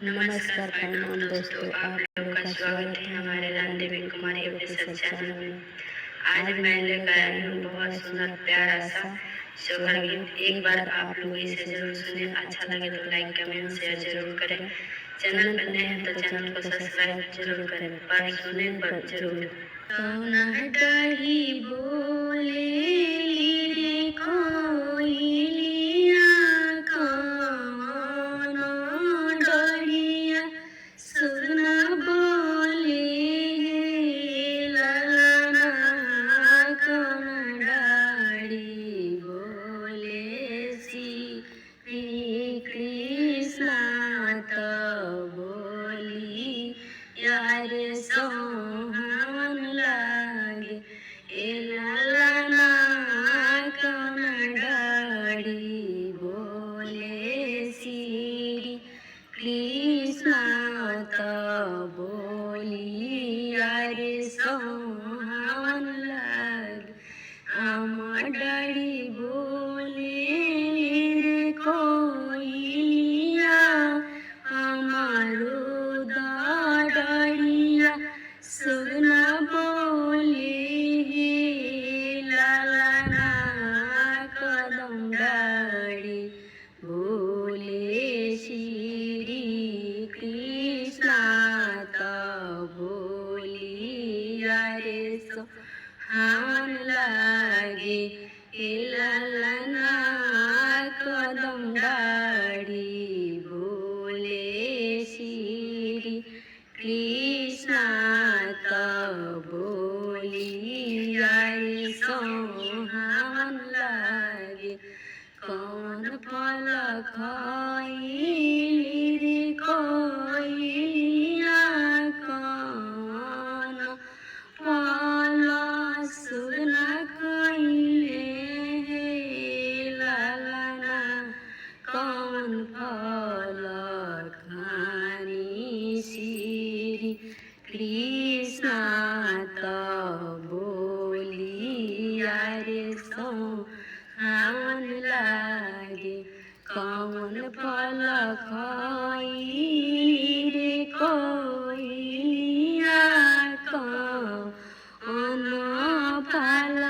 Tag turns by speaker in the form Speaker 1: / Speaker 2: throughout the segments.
Speaker 1: नमस्कार प्रणाम दोस्तों, आप लोगों का स्वागत है हमारे रामदेवी कुमारी ऑफिशियल चैनल में। आज मैं लेकर आई हूँ बहुत सुंदर प्यारा सा सोहर गीत। एक बार आप लोग इसे जरूर सुने। अच्छा लगे तो लाइक कमेंट शेयर जरूर करें। चैनल पर नए हैं तो चैनल को सब्सक्राइब जरूर करें, पर सुने जरूर। कौन डरी बोले रे कोयलिया, कौन डरिया सुन बोले ललना, कौन डारी बोले श्री कृष्ण तो बोली यार सोहन लागे ललना, कौन डारी बोले श्री कृष्ण तो बोली यार सोहन लागे। आमा डारी बोले रे कोयलिया, हमारो डारिया सुन बोले ललना, कदम डारी बोले श्री कृष्ण तो बोली यारे सोहन लागे ललना, कदम डारी बोले श्री कृष्ण तो बोली यारे सोहन लागे। कौन फल खाइली रे कोयलिया, कौन फल सुन खाइले ललना, कौन फल खानी श्री कृष्ण तो बोली यारे सोहन लागे। कौन फल खाइली रे कोयलिया, कौन फल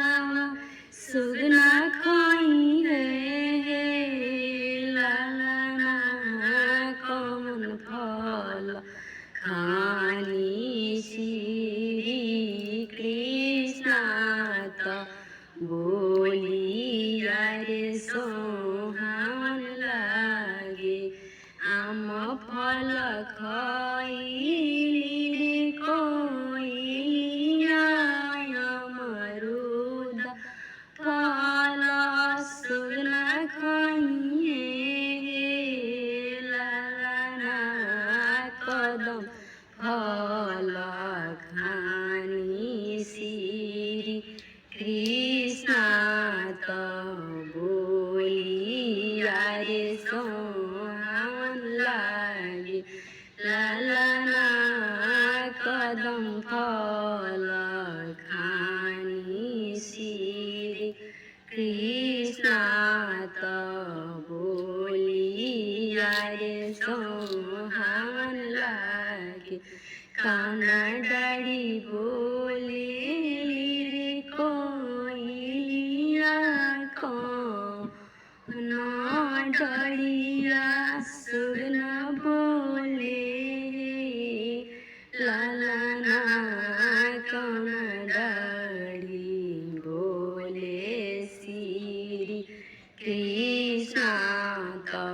Speaker 1: सुन खाइले ललना, कौन फल खानी श्री कृष्ण तो बोली यारे सोहन लागे। आम फल खाइली रे कोयलिया, अमरूद फल सुन खाइए ललना, कदम फल खानी श्री कृष्ण तो बोली यारे सोहन लागे ललना, कदम फल खानी श्री कृष्ण तो बोली यारे सोहन लागे। कौन डारी बोले रे कोयलिया, कौन डारिया सुन बोले ललना, कौन डारी बोले श्री कृष्ण तो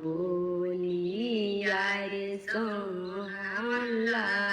Speaker 1: बोली यारे सोहन लागे।